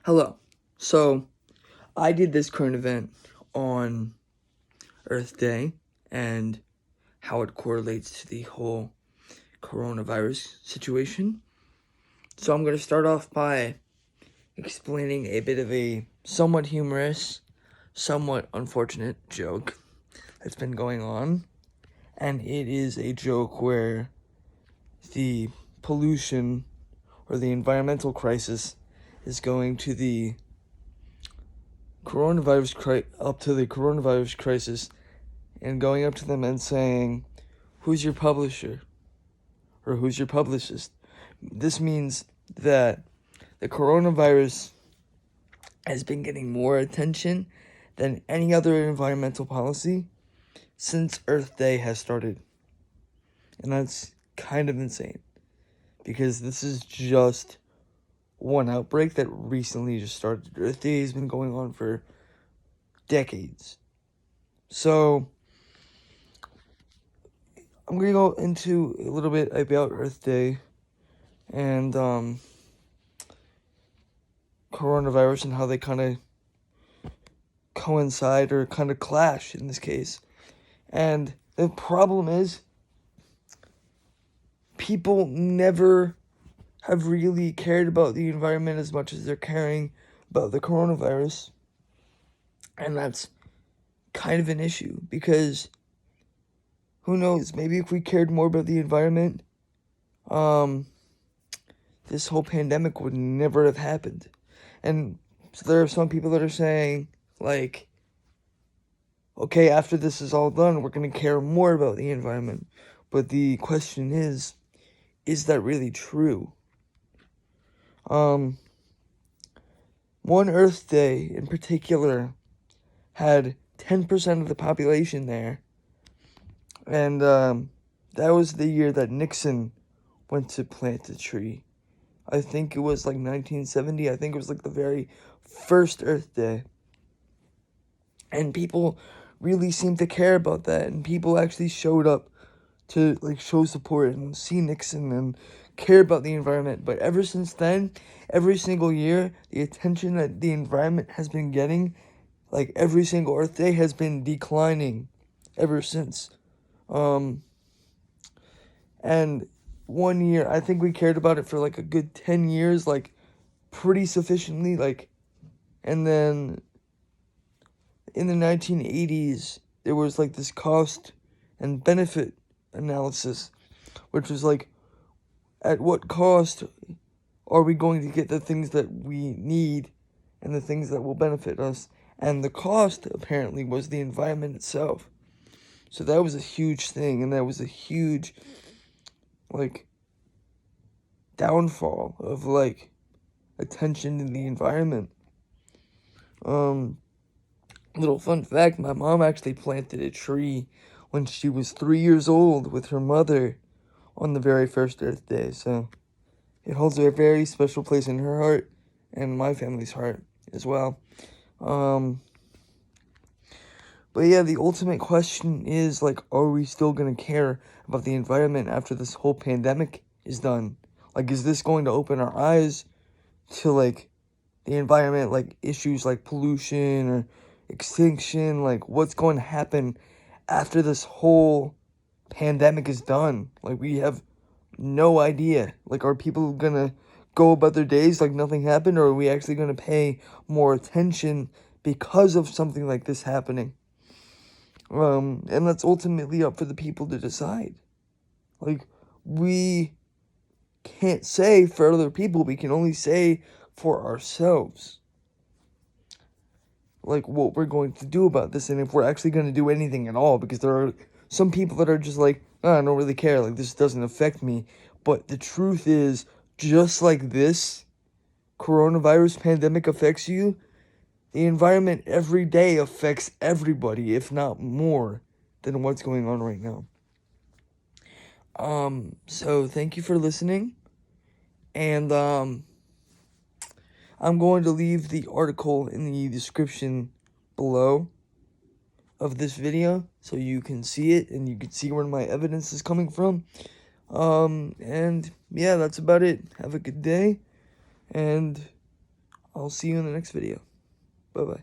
Hello. So, I did this current event on Earth Day and how it correlates to the whole coronavirus situation. So, I'm going to start off by explaining a bit of a somewhat humorous, somewhat unfortunate joke that's been going on. And it is a joke where the pollution or the environmental crisis is going to the coronavirus crisis and going up to them and saying, "Who's your publisher?" or "Who's your publicist?" This means that the coronavirus has been getting more attention than any other environmental policy since Earth Day has started. And that's kind of insane because this is just one outbreak that recently just started. Earth Day has been going on for decades. So, I'm going to go into a little bit about Earth Day and coronavirus and how they kind of coincide or kind of clash in this case. And the problem is people never have really cared about the environment as much as they're caring about the coronavirus. And that's kind of an issue because who knows, maybe if we cared more about the environment, this whole pandemic would never have happened. And so there are some people that are saying, like, okay, after this is all done, we're going to care more about the environment. But the question is that really true? One Earth Day in particular had 10% of the population there. And that was the year that Nixon went to plant a tree. I think it was like 1970. I think it was like the very first Earth Day. And people really seemed to care about that. And people actually showed up to like show support and see Nixon and care about the environment. But ever since then, every single year, the attention that the environment has been getting, like every single Earth Day, has been declining ever since. And one year, I think we cared about it for like a good 10 years, like pretty sufficiently, like, and then in the 1980s, there was like this cost and benefit analysis, which was like, at what cost are we going to get the things that we need and the things that will benefit us? And the cost, apparently, was the environment itself. So that was a huge thing, and that was a huge, like, downfall of, like, attention to the environment. Little fun fact, my mom actually planted a tree when she was 3 years old with her mother on the very first Earth Day, so it holds a very special place in her heart and my family's heart as well. But yeah, the ultimate question is, like, are we still gonna care about the environment after this whole pandemic is done? Like, is this going to open our eyes to, like, the environment, like, issues like pollution or extinction? Like, what's going to happen after this whole pandemic is done? Like, we have no idea. Like, are people gonna go about their days like nothing happened, or are we actually gonna pay more attention because of something like this happening? And that's ultimately up for the people to decide. Like, we can't say for other people, we can only say for ourselves, like, what we're going to do about this, and if we're actually going to do anything at all, because there are some people that are just like, oh, I don't really care, like, this doesn't affect me. But the truth is, just like this coronavirus pandemic affects you, the environment every day affects everybody, if not more than what's going on right now. So thank you for listening, and I'm going to leave the article in the description below of this video so you can see it and you can see where my evidence is coming from. And yeah, that's about it. Have a good day, and I'll see you in the next video. Bye-bye.